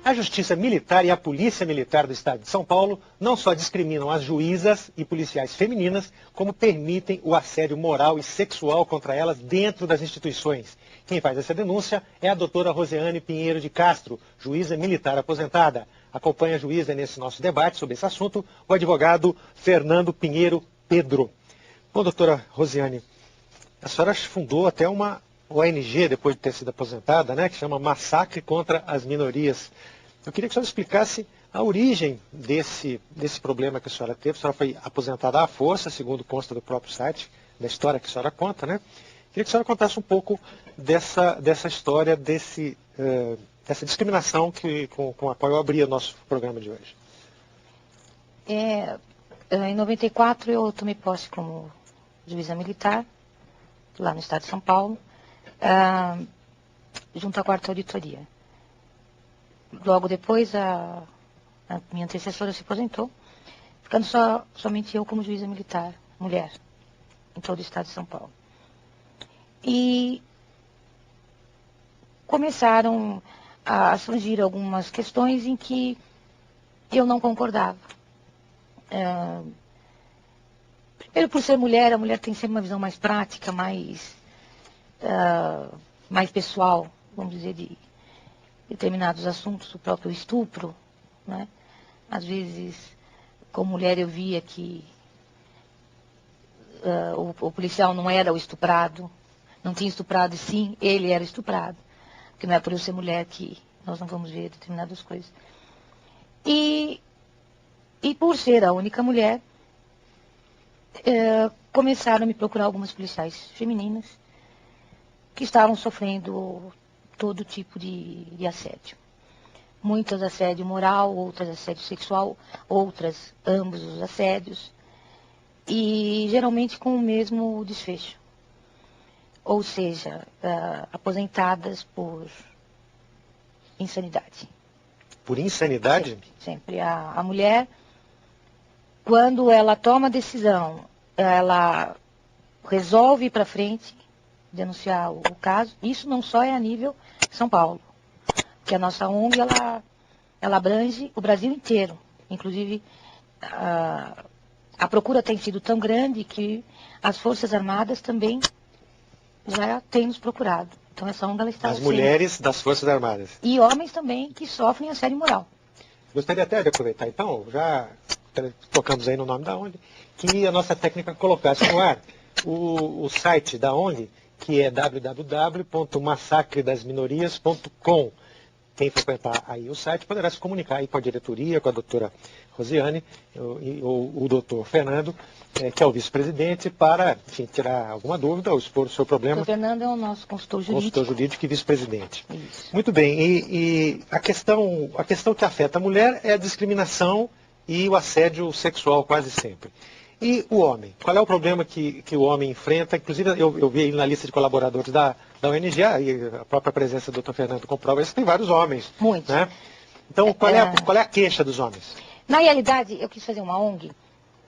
A Justiça Militar e a Polícia Militar do Estado de São Paulo não só discriminam as juízas e policiais femininas, como permitem o assédio moral e sexual contra elas dentro das instituições. Quem faz essa denúncia é a doutora Rosiane Pinheiro de Castro, juíza militar aposentada. Acompanha a juíza nesse nosso debate sobre esse assunto o advogado Fernando Pinheiro Pedro. Bom, doutora Rosiane, a senhora fundou até uma ONG, depois de ter sido aposentada, né, que chama Massacre contra as Minorias. Eu queria que a senhora explicasse a origem desse problema que a senhora teve. A senhora foi aposentada à força, segundo consta do próprio site, da história que a senhora conta, né? Queria que a senhora contasse um pouco dessa história, dessa discriminação com a qual eu abri o nosso programa de hoje. Em 94 eu tomei posse como juíza militar, lá no estado de São Paulo, junto à quarta auditoria. Logo depois, a minha antecessora se aposentou, ficando somente eu como juíza militar, mulher, em todo o estado de São Paulo. E começaram a surgir algumas questões em que eu não concordava. Primeiro, por ser mulher, a mulher tem sempre uma visão mais prática, mais pessoal, vamos dizer, de determinados assuntos, o próprio estupro, né? Às vezes, como mulher, eu via que o policial não era o estuprado, não tinha estuprado, e sim, ele era estuprado. Porque não é por eu ser mulher que nós não vamos ver determinadas coisas. E por ser a única mulher, começaram a me procurar algumas policiais femininas que estavam sofrendo todo tipo de assédio. Muitas assédio moral, outras assédio sexual, outras ambos os assédios, e geralmente com o mesmo desfecho. Ou seja, aposentadas por insanidade. Por insanidade? Sempre. A mulher, quando ela toma a decisão, ela resolve ir para frente, denunciar o caso. Isso não só é a nível São Paulo, que a nossa ONG, ela abrange o Brasil inteiro. Inclusive, a procura tem sido tão grande que as Forças Armadas também já têm nos procurado. Então, essa ONG, ela está... As mulheres das Forças Armadas. E homens também que sofrem assédio moral. Gostaria até de aproveitar, então, já tocamos aí no nome da ONG, que a nossa técnica colocasse no ar o site da ONG, que é www.massacredasminorias.com. Quem frequentar aí o site poderá se comunicar aí com a diretoria, com a doutora Rosiane ou o doutor Fernando, que é o vice-presidente, para, enfim, tirar alguma dúvida ou expor o seu problema. O Fernando é o nosso consultor jurídico. Consultor jurídico e vice-presidente. Isso. Muito bem, e a questão que afeta a mulher é a discriminação e o assédio sexual quase sempre. E o homem? Qual é o problema que o homem enfrenta? Inclusive, eu vi aí na lista de colaboradores da ONG, e a própria presença do Dr. Fernando comprova isso, tem vários homens. Muitos. Né? Então, qual é a queixa dos homens? Na realidade, eu quis fazer uma ONG.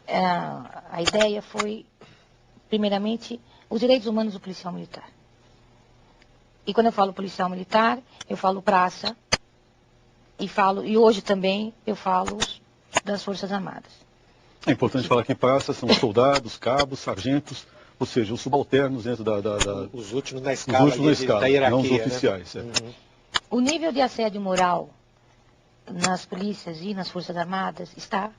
A ideia foi, primeiramente, os direitos humanos do policial militar. E quando eu falo policial militar, eu falo praça, e hoje também eu falo das Forças Armadas. É importante falar que praça são soldados, cabos, sargentos, ou seja, os subalternos dentro os últimos na escala, da hierarquia, não os oficiais. Né? Uhum. O nível de assédio moral nas polícias e nas Forças Armadas está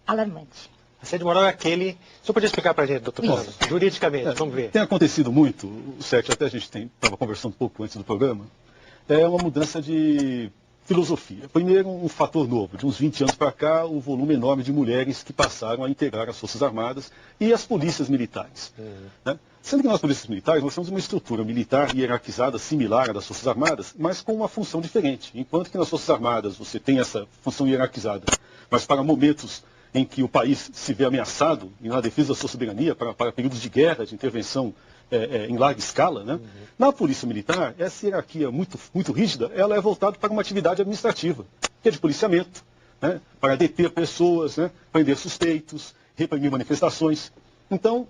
alarmante. Assédio moral é aquele... O senhor podia explicar para a gente, doutor Fernando? Juridicamente, vamos ver. Tem acontecido muito, o Sérgio, até a gente estava conversando um pouco antes do programa, é uma mudança de filosofia. Primeiro, um fator novo. De uns 20 anos para cá, o volume enorme de mulheres que passaram a integrar as Forças Armadas e as polícias militares. Né? Sendo que nas polícias militares, nós temos uma estrutura militar hierarquizada, similar à das Forças Armadas, mas com uma função diferente. Enquanto que nas Forças Armadas você tem essa função hierarquizada, mas para momentos em que o país se vê ameaçado e na defesa da sua soberania, para períodos de guerra, de intervenção em larga escala, né? Na polícia militar, essa hierarquia muito rígida, ela é voltada para uma atividade administrativa, que é de policiamento, né? Para deter pessoas, né? Prender suspeitos, reprimir manifestações. Então,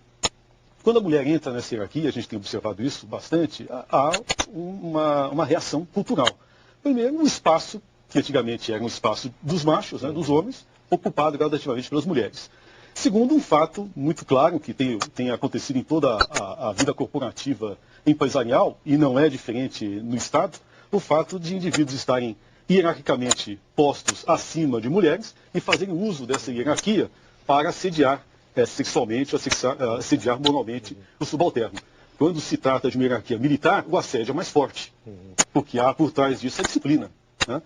quando a mulher entra nessa hierarquia, a gente tem observado isso bastante, há uma reação cultural. Primeiro, um espaço que antigamente era um espaço dos machos, né, dos homens, ocupado gradativamente pelas mulheres. Segundo, um fato muito claro que tem acontecido em toda a vida corporativa empresarial, e não é diferente no Estado, o fato de indivíduos estarem hierarquicamente postos acima de mulheres e fazerem uso dessa hierarquia para assediar sexualmente, assediar moralmente o subalterno. Quando se trata de uma hierarquia militar, o assédio é mais forte, porque há por trás disso a disciplina, né?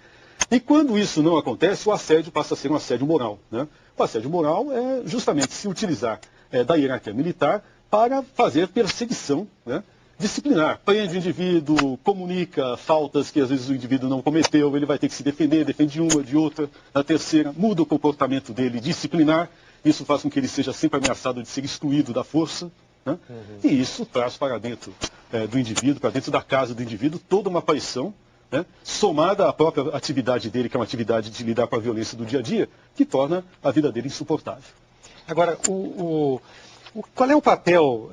E quando isso não acontece, o assédio passa a ser um assédio moral, né? O assédio moral é justamente se utilizar da hierarquia militar para fazer perseguição, né, disciplinar. Prende o indivíduo, comunica faltas que às vezes o indivíduo não cometeu, ele vai ter que se defender, defende uma, de outra, na terceira, muda o comportamento dele disciplinar. Isso faz com que ele seja sempre ameaçado de ser excluído da força, né? E isso traz para dentro do indivíduo, para dentro da casa do indivíduo, toda uma paixão, né, somada à própria atividade dele, que é uma atividade de lidar com a violência do dia a dia, que torna a vida dele insuportável. Agora, qual é o papel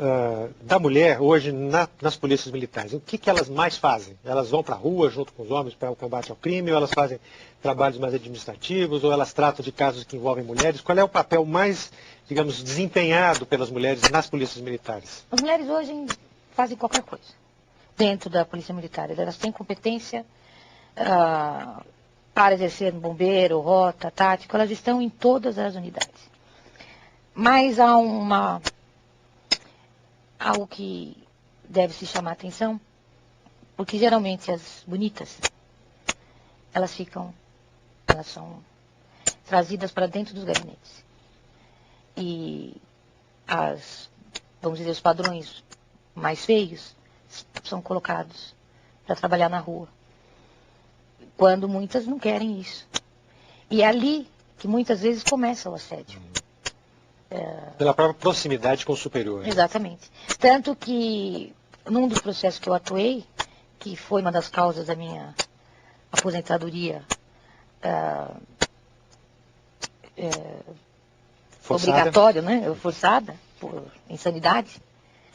da mulher hoje nas polícias militares? O que elas mais fazem? Elas vão para a rua junto com os homens para o combate ao crime, ou elas fazem trabalhos mais administrativos, ou elas tratam de casos que envolvem mulheres? Qual é o papel mais, digamos, desempenhado pelas mulheres nas polícias militares? As mulheres hoje fazem qualquer coisa dentro da polícia militar. Elas têm competência para exercer bombeiro, rota, tático, elas estão em todas as unidades. Mas há algo que deve se chamar a atenção, porque geralmente as bonitas, elas são trazidas para dentro dos gabinetes. E vamos dizer, os padrões mais feios são colocados para trabalhar na rua, quando muitas não querem isso. E é ali que muitas vezes começa o assédio. Pela própria proximidade com o superior. Exatamente. Tanto que, num dos processos que eu atuei, que foi uma das causas da minha aposentadoria obrigatória, né? Forçada, por insanidade.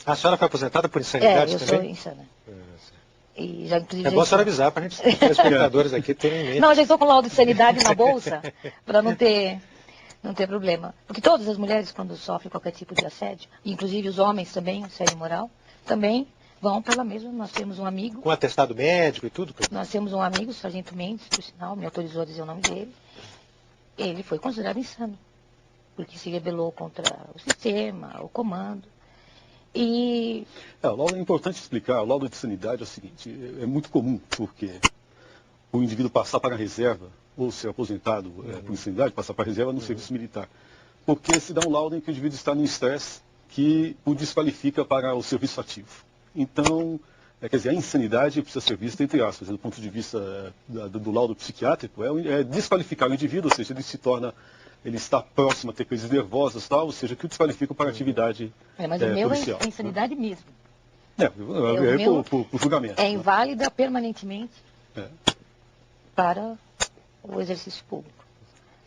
A senhora foi aposentada por insanidade eu também? Sou insana. E já, inclusive, é bom a senhora avisar para a gente, os espectadores aqui terem em mente. Não, eu já estou com laudo de sanidade na bolsa, para não ter problema. Porque todas as mulheres, quando sofrem qualquer tipo de assédio, inclusive os homens também, assédio moral, também vão pela mesma. Nós temos um amigo. Com atestado médico e tudo? Nós temos um amigo, o Sargento Mendes, por sinal, me autorizou a dizer o nome dele. Ele foi considerado insano, porque se rebelou contra o sistema, o comando. E... é importante explicar, o laudo de sanidade é o seguinte, é muito comum, porque o indivíduo passar para a reserva, ou ser aposentado por insanidade, passar para a reserva no serviço militar. Porque se dá um laudo em que o indivíduo está num estresse que o desqualifica para o serviço ativo. Então, quer dizer, a insanidade precisa ser vista, entre aspas, do ponto de vista do laudo psiquiátrico, é desqualificar o indivíduo, ou seja, ele está próximo a ter crises nervosas, tal, ou seja, que o desqualifica para a atividade mas o meu policial. É insanidade mesmo. Por julgamento. É inválida permanentemente É. para o exercício público.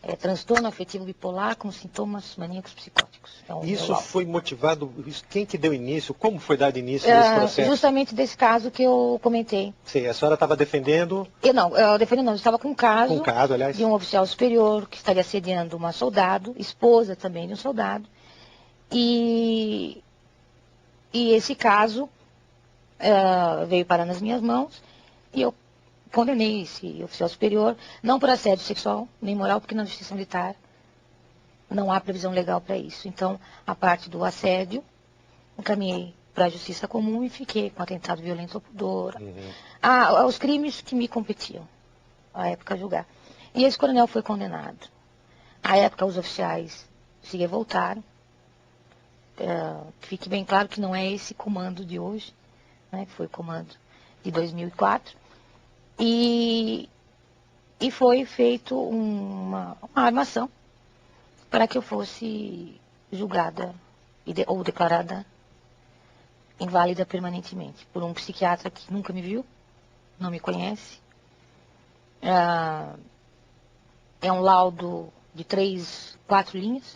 É transtorno afetivo bipolar com sintomas maníacos psicóticos. Isso foi motivado, quem que deu início, como foi dado início nesse processo? Justamente desse caso que eu comentei. Sim, a senhora estava defendendo? Eu estava com um caso, aliás, de um oficial superior que estaria assediando uma soldado, esposa também de um soldado, e esse caso veio parar nas minhas mãos, e eu condenei esse oficial superior, não por assédio sexual, nem moral, porque na justiça militar não há previsão legal para isso. Então, a parte do assédio, encaminhei para a justiça comum e fiquei com atentado violento ao pudor. Os crimes que me competiam, à época, julgar. E esse coronel foi condenado. À época, os oficiais se revoltaram. Fique bem claro que não é esse comando de hoje, né, que foi o comando de 2004. E foi feito uma armação para que eu fosse julgada ou declarada inválida permanentemente por um psiquiatra que nunca me viu, não me conhece. É um laudo de 3, 4 linhas,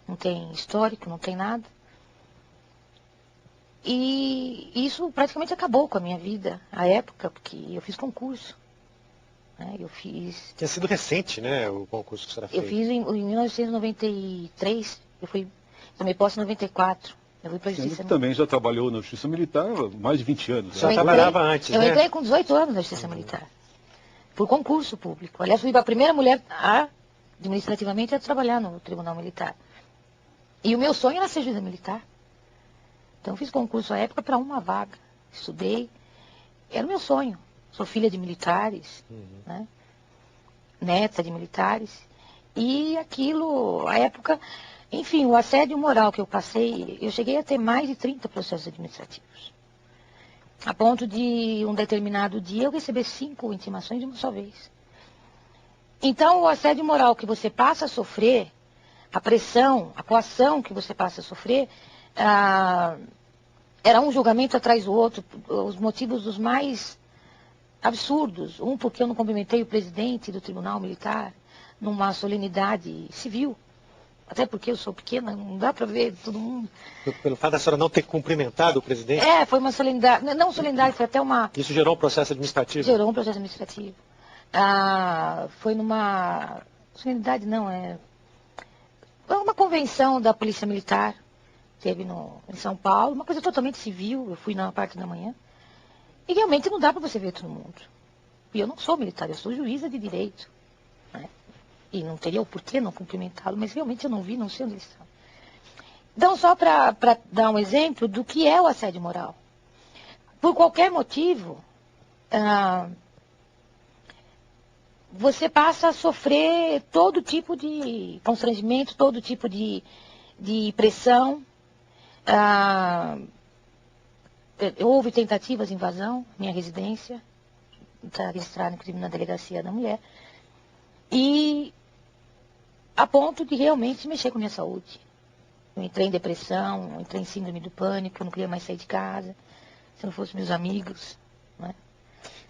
não tem histórico, não tem nada. E isso praticamente acabou com a minha vida, à época, porque eu fiz concurso. né? Eu fiz... Tinha sido recente, né, o concurso que a senhora fez. Eu fiz em 1993, eu tomei posse em 94. Eu fui para a Justiça Militar. Também já trabalhou na Justiça Militar há mais de 20 anos. Já trabalhava antes, né? Eu entrei com 18 anos na Justiça Militar, por concurso público. Aliás, fui a primeira mulher administrativamente a trabalhar no Tribunal Militar. E o meu sonho era ser juíza militar. Então, eu fiz concurso à época para uma vaga. Estudei. Era o meu sonho. Sou filha de militares, né? Neta de militares. E aquilo, à época, enfim, o assédio moral que eu passei, eu cheguei a ter mais de 30 processos administrativos. A ponto de, um determinado dia, eu receber 5 intimações de uma só vez. Então, o assédio moral que você passa a sofrer, a pressão, a coação que você passa a sofrer, era um julgamento atrás do outro, os motivos dos mais absurdos. Um, porque eu não cumprimentei o presidente do Tribunal Militar numa solenidade civil. Até porque eu sou pequena, não dá para ver todo mundo. Pelo fato da senhora não ter cumprimentado o presidente? Foi uma solenidade, não solenidade, foi até uma... Isso gerou um processo administrativo? Gerou um processo administrativo. Foi numa solenidade, foi uma convenção da Polícia Militar, teve em São Paulo, uma coisa totalmente civil, eu fui na parte da manhã. E realmente não dá para você ver todo mundo. E eu não sou militar, eu sou juíza de direito, né? E não teria o porquê não cumprimentá-lo, mas realmente eu não vi, não sei onde eles estão. Então, só para dar um exemplo do que é o assédio moral. Por qualquer motivo, você passa a sofrer todo tipo de constrangimento, todo tipo de pressão. Houve tentativas de invasão na minha residência, está registrado na delegacia da mulher, e a ponto de realmente mexer com a minha saúde. Eu entrei em depressão, eu entrei em síndrome do pânico, eu não queria mais sair de casa, se não fossem meus amigos, né?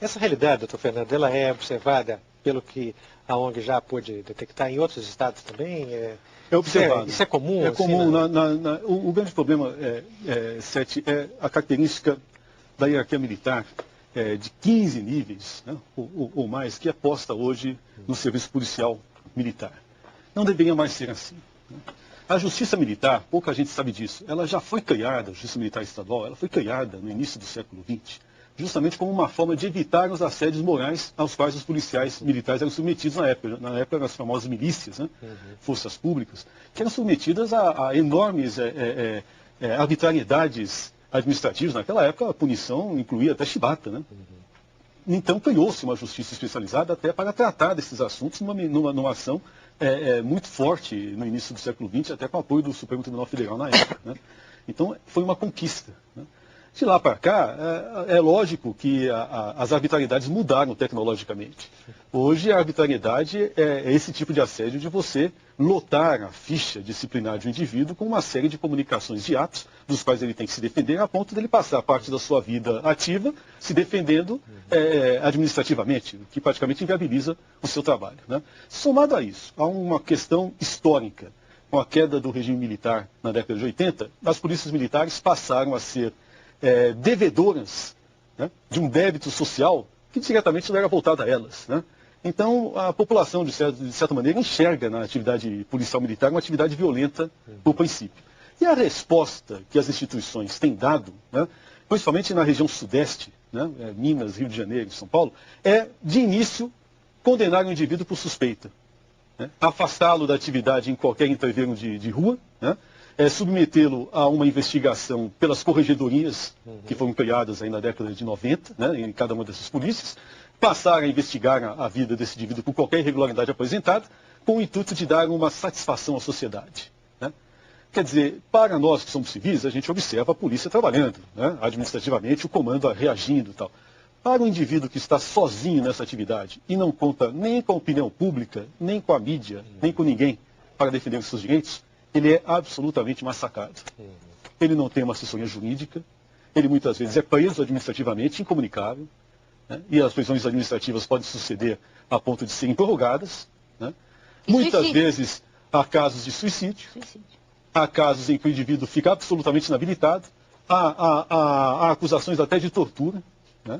Essa realidade, doutor Fernando, ela é observada pelo que a ONG já pôde detectar em outros estados também? É observado. Isso é comum? É comum. O grande problema Sete, é a característica da hierarquia militar de 15 níveis, né, ou mais, que é posta hoje no serviço policial militar. Não deveria mais ser assim, né? A Justiça Militar, pouca gente sabe disso, ela já foi criada, a Justiça Militar Estadual, ela foi criada no início do século XX, justamente como uma forma de evitar os assédios morais aos quais os policiais militares eram submetidos na época. Na época eram as famosas milícias, né? Forças públicas, que eram submetidas a enormes arbitrariedades administrativas. Naquela época a punição incluía até chibata, né? Então criou-se uma justiça especializada até para tratar desses assuntos numa ação muito forte no início do século XX, até com o apoio do Supremo Tribunal Federal na época, né? Então foi uma conquista, né? De lá para cá, é lógico que as arbitrariedades mudaram tecnologicamente. Hoje, a arbitrariedade é esse tipo de assédio de você lotar a ficha disciplinar de um indivíduo com uma série de comunicações de atos, dos quais ele tem que se defender, a ponto dele passar parte da sua vida ativa se defendendo administrativamente, o que praticamente inviabiliza o seu trabalho, né? Somado a isso, há uma questão histórica. Com a queda do regime militar na década de 80, as polícias militares passaram a ser devedoras, né, de um débito social que diretamente não era voltado a elas, né? Então, a população, de certa maneira, enxerga na atividade policial militar uma atividade violenta, por princípio. E a resposta que as instituições têm dado, né, principalmente na região sudeste, né, Minas, Rio de Janeiro e São Paulo, é, de início, condenar o indivíduo por suspeita, né, afastá-lo da atividade em qualquer intervalo de rua, né, submetê-lo a uma investigação pelas corregedorias que foram criadas aí na década de 90, né, em cada uma dessas polícias, passar a investigar a vida desse indivíduo por qualquer irregularidade apresentada, com o intuito de dar uma satisfação à sociedade, né? Quer dizer, para nós que somos civis, a gente observa a polícia trabalhando, né, administrativamente, o comando reagindo e tal. Para o indivíduo que está sozinho nessa atividade e não conta nem com a opinião pública, nem com a mídia, nem com ninguém para defender os seus direitos, ele é absolutamente massacrado. Ele não tem uma assessoria jurídica, ele muitas vezes é preso administrativamente, incomunicável, né? E as prisões administrativas podem suceder a ponto de serem prorrogadas, né? Muitas vezes há casos de suicídio, há casos em que o indivíduo fica absolutamente inabilitado, há acusações até de tortura, né?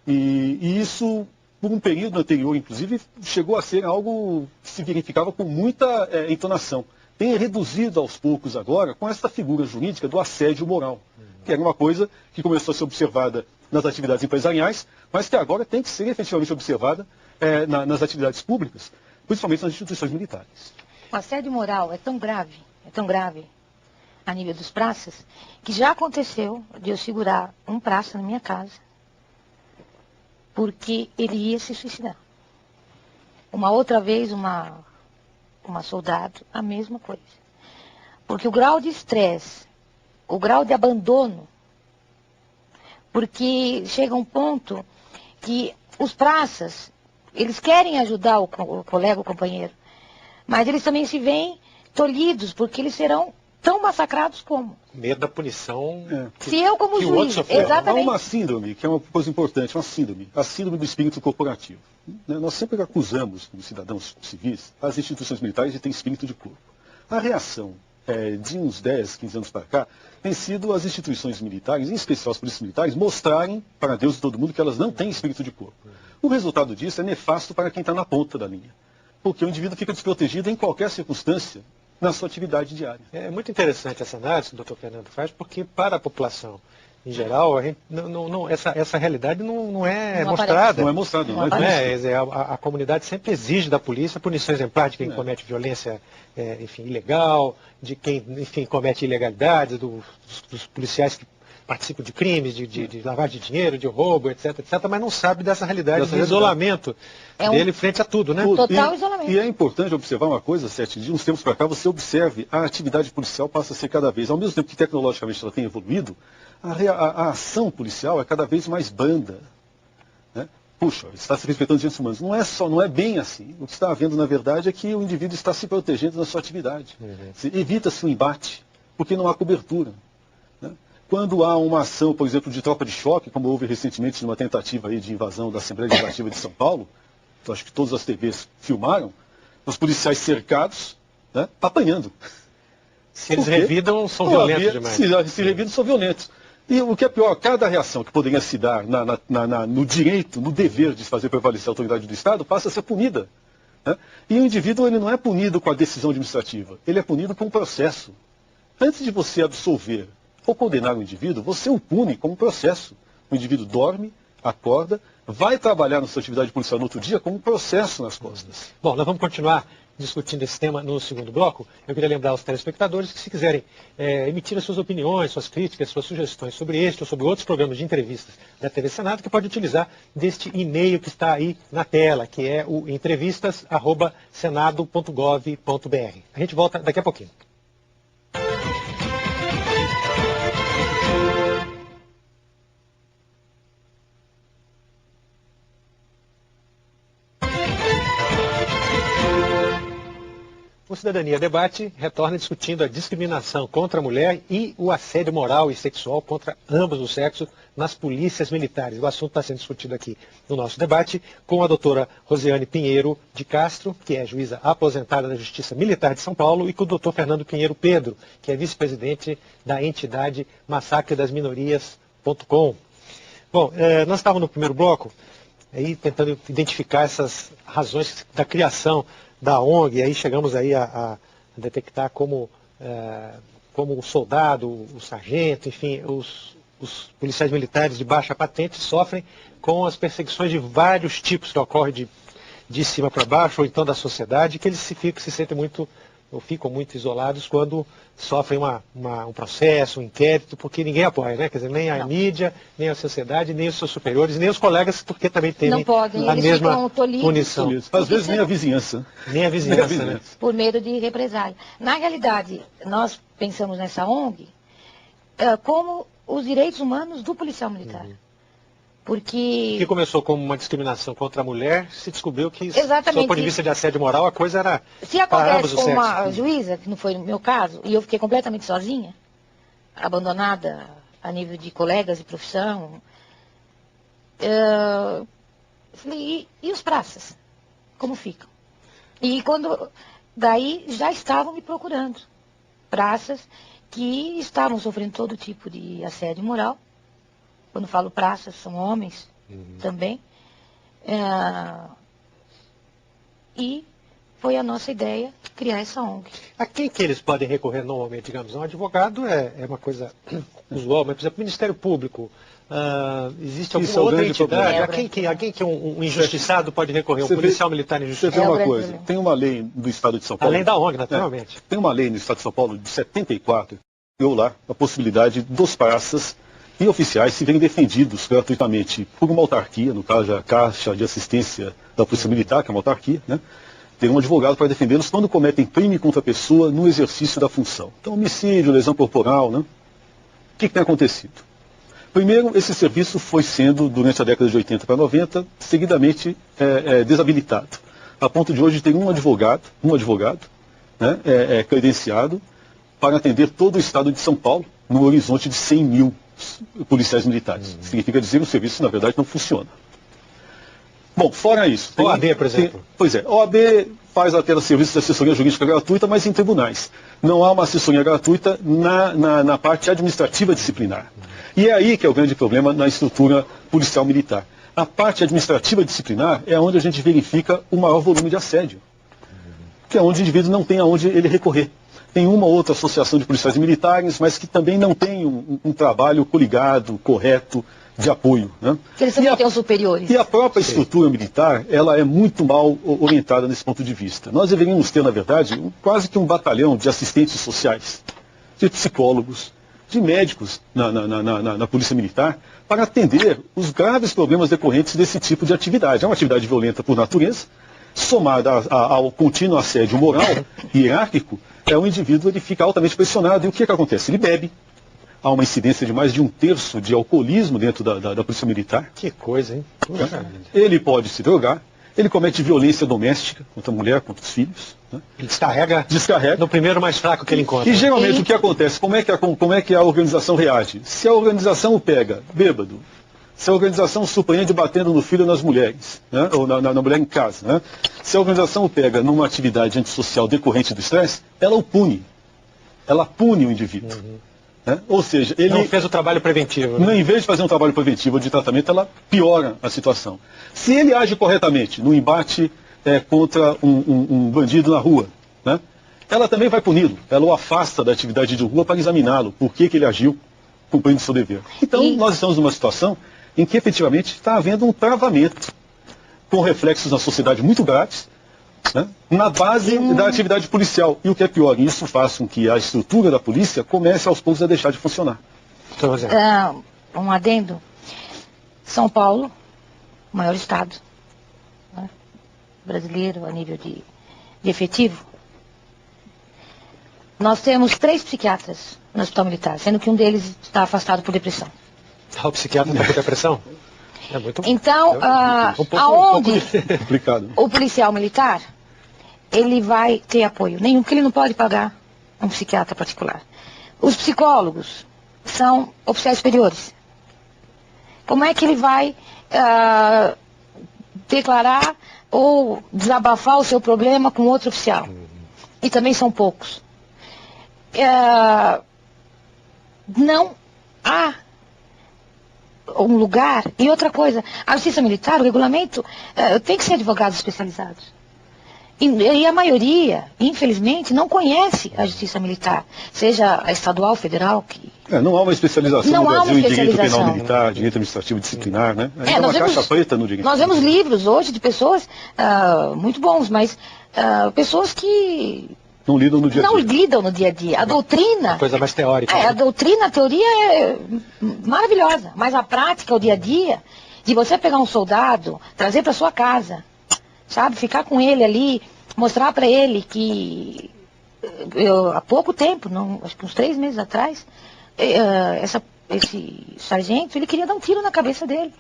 E isso por um período anterior, inclusive, chegou a ser algo que se verificava com muita entonação. Tem reduzido aos poucos agora com essa figura jurídica do assédio moral, que era uma coisa que começou a ser observada nas atividades empresariais, mas que agora tem que ser efetivamente observada nas atividades públicas, principalmente nas instituições militares. O assédio moral é tão grave a nível dos praças, que já aconteceu de eu segurar um praça na minha casa, porque ele ia se suicidar. Uma outra vez, uma soldado, a mesma coisa. Porque o grau de estresse, o grau de abandono, porque chega um ponto que os praças, eles querem ajudar o colega, o companheiro, mas eles também se veem tolhidos, porque eles serão tão massacrados como. Medo da punição. Se eu, como que o outro juiz, sofreu. exatamente. Há uma síndrome, que é uma coisa importante, uma síndrome, a síndrome do espírito corporativo. Nós sempre acusamos, como cidadãos civis, as instituições militares de ter espírito de corpo. A reação de uns 10, 15 anos para cá, tem sido as instituições militares, em especial as polícias militares, mostrarem para Deus e todo mundo que elas não têm espírito de corpo. O resultado disso é nefasto para quem está na ponta da linha, porque o indivíduo fica desprotegido em qualquer circunstância na sua atividade diária. É muito interessante essa análise que o doutor Fernando faz, porque para a população em geral, a gente, essa realidade não é mostrada. Não é mostrada, não é. A comunidade sempre exige da polícia a punição exemplar de quem comete violência ilegal, de quem comete ilegalidades, dos policiais que participam de crimes, de lavagem de dinheiro, de roubo, etc, mas não sabe dessa realidade, do isolamento dele frente a tudo, né? Total isolamento. E é importante observar uma coisa, Sete, de uns tempos para cá, você observe, a atividade policial passa a ser cada vez, ao mesmo tempo que tecnologicamente ela tem evoluído, a ação policial é cada vez mais branda. Né? Puxa, está se respeitando os direitos humanos. Não é bem assim. O que está havendo, na verdade, é que o indivíduo está se protegendo na sua atividade. Evita-se o embate, porque não há cobertura. Né? Quando há uma ação, por exemplo, de tropa de choque, como houve recentemente numa tentativa aí de invasão da Assembleia Legislativa de São Paulo, então acho que todas as TVs filmaram, os policiais cercados, né, apanhando. Se eles revidam, são violentos demais. Se revidam, são violentos. E o que é pior, cada reação que poderia se dar no direito, no dever de fazer prevalecer a autoridade do Estado, passa a ser punida. Né? E o indivíduo ele não é punido com a decisão administrativa, ele é punido com um processo. Antes de você absolver ou condenar o indivíduo, você o pune com um processo. O indivíduo dorme, acorda, vai trabalhar na sua atividade policial no outro dia com um processo nas costas. Bom, nós vamos continuar discutindo esse tema no segundo bloco. Eu queria lembrar aos telespectadores que, se quiserem emitir as suas opiniões, suas críticas, suas sugestões sobre este ou sobre outros programas de entrevistas da TV Senado, que pode utilizar deste e-mail que está aí na tela, que é o entrevistas@senado.gov.br. A gente volta daqui a pouquinho. O Cidadania Debate retorna discutindo a discriminação contra a mulher e o assédio moral e sexual contra ambos os sexos nas polícias militares. O assunto está sendo discutido aqui no nosso debate com a doutora Rosiane Pinheiro de Castro, que é juíza aposentada da Justiça Militar de São Paulo, e com o doutor Fernando Pinheiro Pedro, que é vice-presidente da entidade massacredaminorias.com. Bom, nós estávamos no primeiro bloco aí tentando identificar essas razões da criação da ONG, e aí chegamos aí a detectar como o soldado, o sargento, enfim, os policiais militares de baixa patente sofrem com as perseguições de vários tipos que ocorrem de cima para baixo, ou então da sociedade, que eles se sentem muito, ou ficam muito isolados quando sofrem um processo, um inquérito, porque ninguém apoia, né? Quer dizer, nem a mídia, nem a sociedade, nem os seus superiores, nem os colegas, porque também temem a mesma punição. Às vezes nem a vizinhança. Nem a vizinhança, né? Por medo de represália. Na realidade, nós pensamos nessa ONG como os direitos humanos do policial militar. Porque... que começou como uma discriminação contra a mulher, se descobriu que, exatamente, do ponto de vista de assédio moral, a coisa era se acontece com uma juíza, que não foi no meu caso, e eu fiquei completamente sozinha, abandonada a nível de colegas e profissão, falei, e os praças? Como ficam? E daí já estavam me procurando praças que estavam sofrendo todo tipo de assédio moral. Quando falo praças, são homens também. E foi a nossa ideia criar essa ONG. A quem que eles podem recorrer normalmente? Digamos, um advogado é uma coisa usual, mas, por exemplo, o Ministério Público, existe alguma outra entidade? A quem que um injustiçado pode recorrer? Um policial militar injustiçado? Você vê uma coisa, tem uma lei do Estado de São Paulo... Além da ONG, naturalmente. Tem uma lei no Estado de São Paulo de 74, que criou lá a possibilidade dos praças e oficiais se verem defendidos gratuitamente por uma autarquia, no caso a Caixa de Assistência da Polícia Militar, que é uma autarquia, né? Ter um advogado para defendê-los quando cometem crime contra a pessoa no exercício da função. Então, homicídio, lesão corporal, né? O que tem acontecido? Primeiro, esse serviço foi sendo, durante a década de 80 para 90, seguidamente desabilitado. A ponto de hoje ter um advogado, né, credenciado para atender todo o estado de São Paulo, no horizonte de 100 mil policiais militares. Significa dizer que o serviço, na verdade, não funciona. Bom, fora isso... O OAB, por exemplo. Pois é, o OAB faz aquele serviço de assessoria jurídica gratuita, mas em tribunais. Não há uma assessoria gratuita na parte administrativa disciplinar. E é aí que é o grande problema na estrutura policial militar. A parte administrativa disciplinar é onde a gente verifica o maior volume de assédio. Que é onde o indivíduo não tem aonde ele recorrer. Tem uma ou outra associação de policiais militares, mas que também não tem um trabalho coligado, correto, de apoio. Né? Eles também têm os superiores. E a própria estrutura militar, ela é muito mal orientada nesse ponto de vista. Nós deveríamos ter, na verdade, quase que um batalhão de assistentes sociais, de psicólogos, de médicos na Polícia Militar, para atender os graves problemas decorrentes desse tipo de atividade. É uma atividade violenta por natureza, somada ao contínuo assédio moral e hierárquico, o indivíduo ele fica altamente pressionado. E o que acontece? Ele bebe. Há uma incidência de mais de 1/3 de alcoolismo dentro da Polícia Militar. Que coisa, hein? Ele pode se drogar, ele comete violência doméstica contra a mulher, contra os filhos. Né? Ele descarrega no primeiro mais fraco que ele encontra. E geralmente o que acontece? Como é que a organização reage? Se a organização o pega bêbado, se a organização surpreende batendo no filho ou nas mulheres, né? Ou na mulher em casa, né? Se a organização o pega numa atividade antissocial decorrente do estresse, ela o pune. Ela pune o indivíduo. Né? Ou seja, ele não fez o trabalho preventivo. Né? Em vez de fazer um trabalho preventivo ou de tratamento, ela piora a situação. Se ele age corretamente no embate contra um bandido na rua, né? Ela também vai puni-lo. Ela o afasta da atividade de rua para examiná-lo, por que ele agiu cumprindo seu dever. Então, nós estamos numa situação em que efetivamente está havendo um travamento com reflexos na sociedade muito graves, né, na base da atividade policial. E o que é pior, isso faz com que a estrutura da polícia comece aos poucos a deixar de funcionar. Um adendo. São Paulo, o maior estado, né, brasileiro a nível de efetivo. Nós temos 3 psiquiatras no Hospital Militar, sendo que um deles está afastado por depressão. O psiquiatra está por depressão? É muito... Então, aonde complicado. O policial militar, ele vai ter apoio nenhum, porque ele não pode pagar um psiquiatra particular. Os psicólogos são oficiais superiores. Como é que ele vai declarar ou desabafar o seu problema com outro oficial? E também são poucos. Não há um lugar. E outra coisa, a justiça militar, o regulamento, tem que ser advogados especializados. E a maioria, infelizmente, não conhece a justiça militar, seja a estadual, federal, que... não há uma especialização no Brasil em direito penal militar, direito administrativo disciplinar, né? É uma caixa preta no direito. Nós vemos livros hoje de pessoas muito bons, mas pessoas que... Não lidam no dia a dia. Não lidam no dia a dia. A doutrina... Coisa mais teórica. A doutrina, a teoria é maravilhosa, mas a prática, o dia a dia, de você pegar um soldado, trazer para sua casa, sabe? Ficar com ele ali, mostrar para ele que há pouco tempo, acho que uns 3 meses atrás, esse sargento, ele queria dar um tiro na cabeça dele.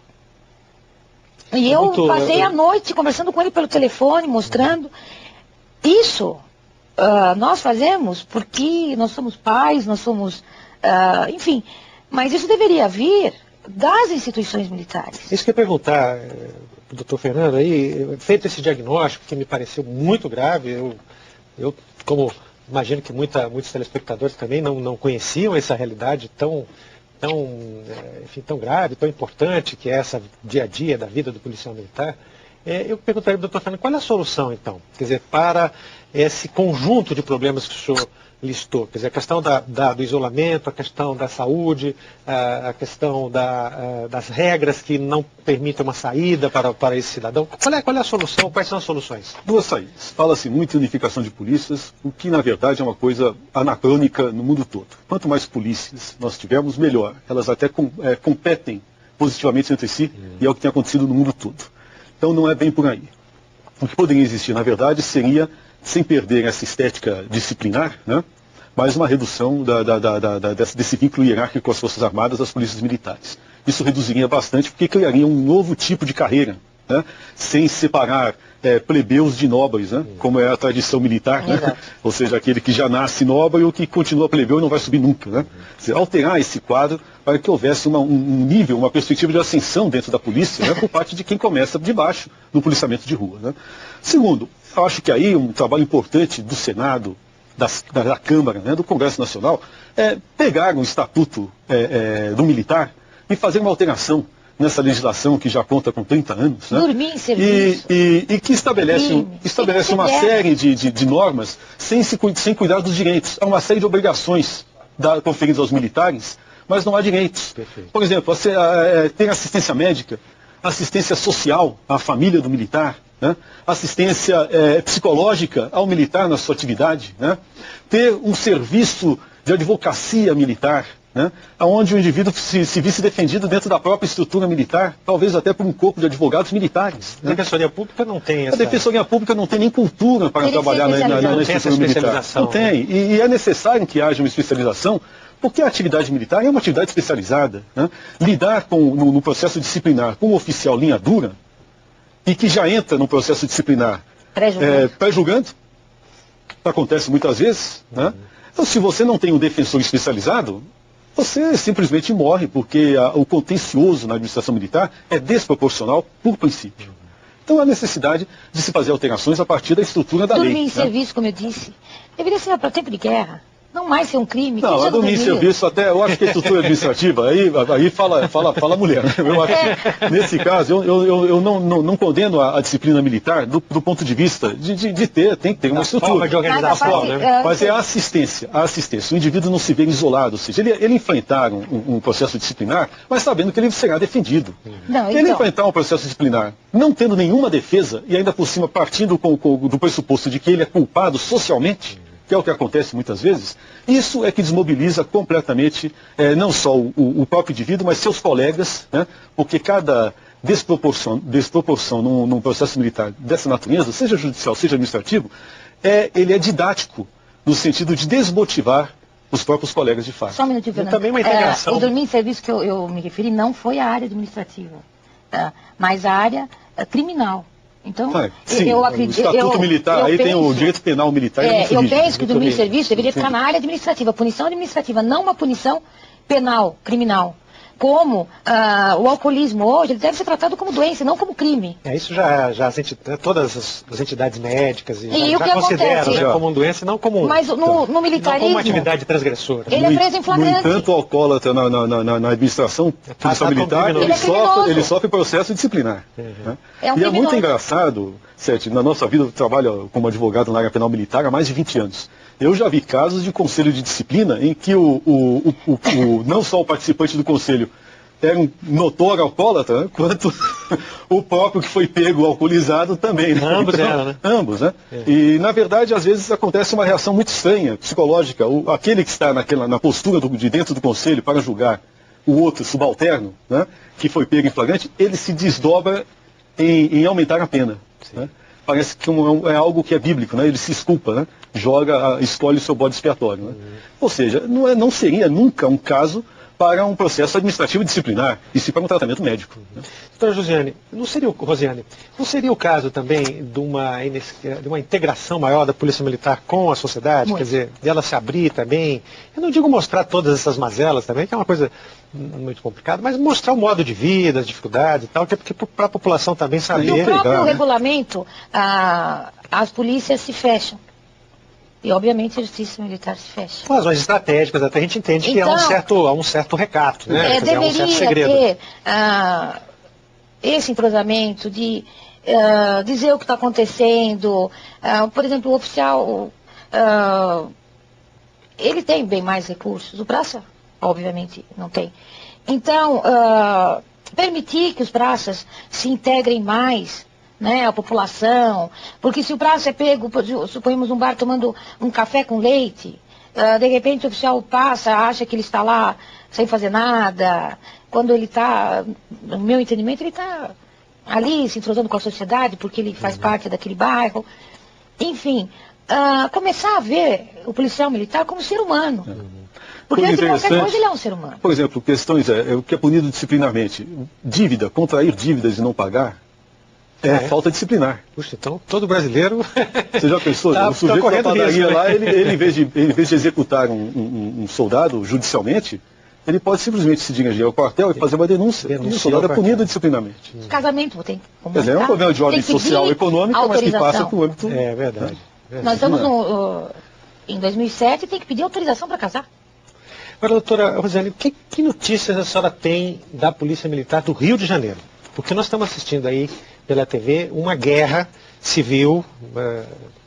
E eu passei a noite conversando com ele pelo telefone, mostrando. Isso nós fazemos porque nós somos pais, nós somos, enfim, mas isso deveria vir das instituições militares. Isso que eu ia perguntar, doutor Fernando, aí, feito esse diagnóstico que me pareceu muito grave, eu como imagino que muitos telespectadores também não conheciam essa realidade tão tão grave, tão importante, que é essa dia a dia da vida do policial militar, eu perguntaria ao doutor Fernando, qual é a solução, então? Quer dizer, para esse conjunto de problemas que o senhor listou, quer dizer, a questão do isolamento, a questão da saúde, a questão das regras que não permitem uma saída para esse cidadão. Qual é a solução? Quais são as soluções? Duas saídas. Fala-se muito em unificação de polícias, o que na verdade é uma coisa anacrônica no mundo todo. Quanto mais polícias nós tivermos, melhor. Elas até competem positivamente entre si, e é o que tem acontecido no mundo todo. Então não é bem por aí. O que poderia existir, na verdade, seria, sem perder essa estética disciplinar, né, mas uma redução desse vínculo hierárquico com as Forças Armadas, das polícias militares. Isso reduziria bastante, porque criaria um novo tipo de carreira, né, sem separar plebeus de nobres, né, como é a tradição militar, né, ou seja, aquele que já nasce nobre e o que continua plebeu e não vai subir nunca. Né. Alterar esse quadro para que houvesse um nível, uma perspectiva de ascensão dentro da polícia, né, por parte de quem começa de baixo no policiamento de rua. Né. Segundo, eu acho que aí um trabalho importante do Senado, da Câmara, né, do Congresso Nacional, pegar o Estatuto do Militar e fazer uma alteração nessa legislação que já conta com 30 anos. Né, dormir em serviço. E que estabelece uma série de normas sem cuidar dos direitos. Há uma série de obrigações conferidas aos militares, mas não há direitos. Perfeito. Por exemplo, tem assistência médica, assistência social à família do militar, né, assistência psicológica ao militar na sua atividade, né, ter um serviço de advocacia militar, né, onde o indivíduo se visse defendido dentro da própria estrutura militar, talvez até por um corpo de advogados militares. A Defensoria Pública não tem essa... A Defensoria Pública não tem nem cultura para trabalhar na estrutura militar. Não tem. E é necessário que haja uma especialização, porque a atividade militar é uma atividade especializada. Né? Lidar no processo disciplinar com um oficial linha dura, e que já entra no processo disciplinar pré-julgando, acontece muitas vezes. Né? Então, se você não tem um defensor especializado, você simplesmente morre, porque o contencioso na administração militar é desproporcional por princípio. Então, há necessidade de se fazer alterações a partir da estrutura da lei. Dormir em serviço, como eu disse, deveria ser para tempo de guerra. Não mais ser um crime. Não, dormir em serviço até, eu acho que a estrutura administrativa, aí fala a mulher. Eu acho que, nesse caso, eu não condeno a disciplina militar do ponto de vista tem que ter uma estrutura. Forma de organização, né? Mas é a assistência. O indivíduo não se vê isolado, ou seja, ele enfrentar um processo disciplinar, mas sabendo que ele será defendido. Ele enfrentar um processo disciplinar, não tendo nenhuma defesa, e ainda por cima partindo do pressuposto de que ele é culpado socialmente, que é o que acontece muitas vezes, isso é que desmobiliza completamente não só o próprio indivíduo, mas seus colegas, né, porque cada desproporção num processo militar dessa natureza, seja judicial, seja administrativo, ele é didático, no sentido de desmotivar os próprios colegas de fato. Só um minutinho, Fernando. Também uma integração. O dormir em serviço que eu me referi não foi a área administrativa, mas a área criminal. Então, eu acredito... O Estatuto Militar, aí tem o direito penal militar. Eu penso que o dormir em serviço deveria ficar na área administrativa, punição administrativa, não uma punição penal, criminal. Como o alcoolismo hoje, ele deve ser tratado como doença, não como crime. Isso todas as entidades médicas já consideram como doença, não como Mas no militarismo... Não como uma atividade transgressora. Ele é preso em flagrante. No entanto, o alcoólatra na administração policial militar, ele sofre processo disciplinar. Né? E é muito engraçado, Sete, na nossa vida eu trabalho como advogado na área penal militar há mais de 20 anos. Eu já vi casos de conselho de disciplina em que não só o participante do conselho era um notório alcoólatra, né, quanto o próprio que foi pego alcoolizado também. Né? Ambos eram, né? Ambos, né? E, na verdade, às vezes acontece uma reação muito estranha, psicológica. Aquele que está na postura de dentro do conselho para julgar o outro subalterno, né, que foi pego em flagrante, ele se desdobra em aumentar a pena. Né? Parece que é algo que é bíblico, né? Ele se desculpa, né? Escolhe o seu bode expiatório. Né? Ou seja, não seria nunca um caso para um processo administrativo disciplinar, e sim para um tratamento médico. Né? Doutora Rosiane, não seria o caso também de uma integração maior da Polícia Militar com a sociedade? Quer dizer, dela se abrir também, eu não digo mostrar todas essas mazelas também, que é uma coisa muito complicada, mas mostrar o modo de vida, as dificuldades e tal, que é porque para a população também saber... No próprio regulamento, as polícias se fecham. E, obviamente, a justiça militar se fecha. Com razões estratégicas, até a gente entende que há um certo recato, né? Quer dizer, há um certo segredo. Deveria ter esse entrosamento de dizer o que está acontecendo. Por exemplo, o oficial, ele tem bem mais recursos. O praça, obviamente, não tem. Então, permitir que os praças se integrem mais, né, à população, porque se o praça é pego, suponhamos um bar tomando um café com leite, de repente o oficial passa, acha que ele está lá sem fazer nada, quando ele está, no meu entendimento, ele está ali se entrosando com a sociedade, porque ele faz parte daquele bairro. Enfim, começar a ver o policial militar como ser humano. Porque antes de qualquer coisa ele é um ser humano. Por exemplo, questões, o que é punido disciplinarmente. Dívida, contrair dívidas e não pagar, falta disciplinar. Puxa, então todo brasileiro... Você já pensou? O sujeito da padaria lá, ele, em vez de executar um soldado judicialmente, ele pode simplesmente se dirigir ao quartel e fazer uma denúncia. E o soldado é punido disciplinarmente. Casamento tem como... Quer dizer, é um problema de ordem social e econômica, mas que passa por âmbito... É verdade. Nós estamos em 2007 e tem que pedir autorização para casar. Agora, doutora Rosiane, que notícias a senhora tem da Polícia Militar do Rio de Janeiro? Porque nós estamos assistindo aí pela TV uma guerra civil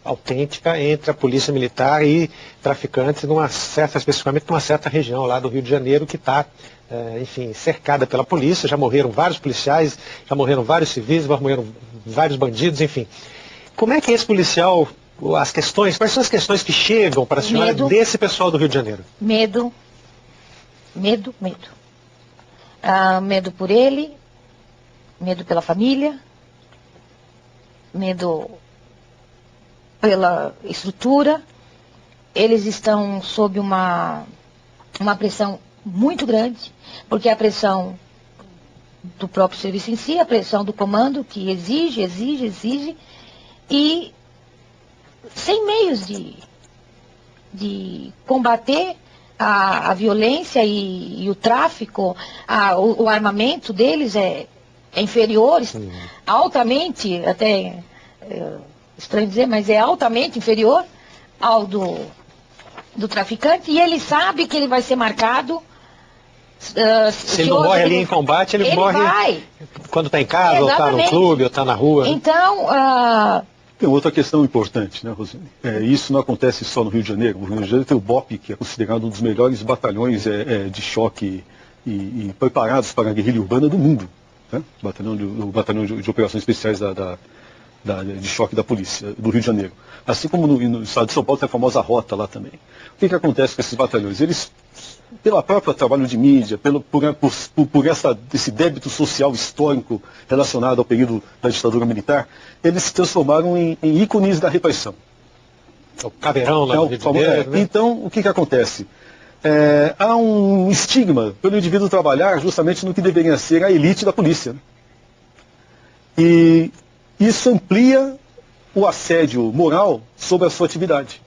autêntica entre a Polícia Militar e traficantes, especificamente numa certa região lá do Rio de Janeiro que está, enfim, cercada pela polícia. Já morreram vários policiais, já morreram vários civis, já morreram vários bandidos, enfim. Como é que esse policial, quais são as questões que chegam para a senhora desse pessoal do Rio de Janeiro? Medo. Medo por ele, medo pela família, medo pela estrutura. Eles estão sob uma pressão muito grande, porque a pressão do próprio serviço em si, a pressão do comando que exige, e sem meios de combater a violência e o tráfico, o armamento deles é inferior, altamente, até estranho dizer, mas é altamente inferior ao do traficante, e ele sabe que ele vai ser marcado. Se ele não morre ali em combate, ele morre quando está em casa, ou está no clube, ou está na rua. Então... Tem outra questão importante, né, Rosiane? Isso não acontece só no Rio de Janeiro. O Rio de Janeiro tem o BOPE, que é considerado um dos melhores batalhões de choque e preparados para a guerrilha urbana do mundo. Né? O batalhão de operações especiais de choque da polícia do Rio de Janeiro. Assim como no estado de São Paulo tem a famosa rota lá também. O que acontece com esses batalhões? Eles, pelo próprio trabalho de mídia, por esse débito social histórico relacionado ao período da ditadura militar, eles se transformaram em ícones da repressão. O caveirão lá no Rio de Janeiro, né? Então, o que acontece? Há um estigma pelo indivíduo trabalhar justamente no que deveria ser a elite da polícia. Né? E isso amplia o assédio moral sobre a sua atividade.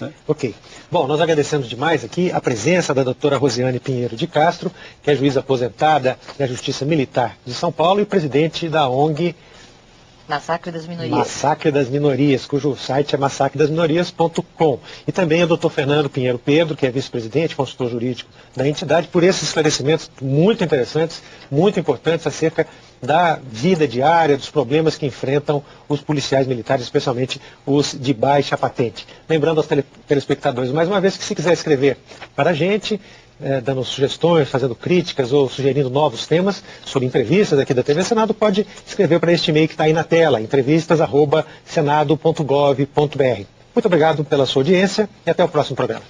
Né? Ok. Bom, nós agradecemos demais aqui a presença da doutora Rosiane Pinheiro de Castro, que é juíza aposentada da Justiça Militar de São Paulo e presidente da ONG Massacre das Minorias. Massacre das Minorias, cujo site é massacredaminorias.com. E também o Dr. Fernando Pinheiro Pedro, que é vice-presidente, consultor jurídico da entidade, por esses esclarecimentos muito interessantes, muito importantes acerca da vida diária, dos problemas que enfrentam os policiais militares, especialmente os de baixa patente. Lembrando aos telespectadores, mais uma vez, que se quiser escrever para a gente, dando sugestões, fazendo críticas ou sugerindo novos temas sobre entrevistas aqui da TV Senado, pode escrever para este e-mail que está aí na tela, entrevistas@senado.gov.br. Muito obrigado pela sua audiência e até o próximo programa.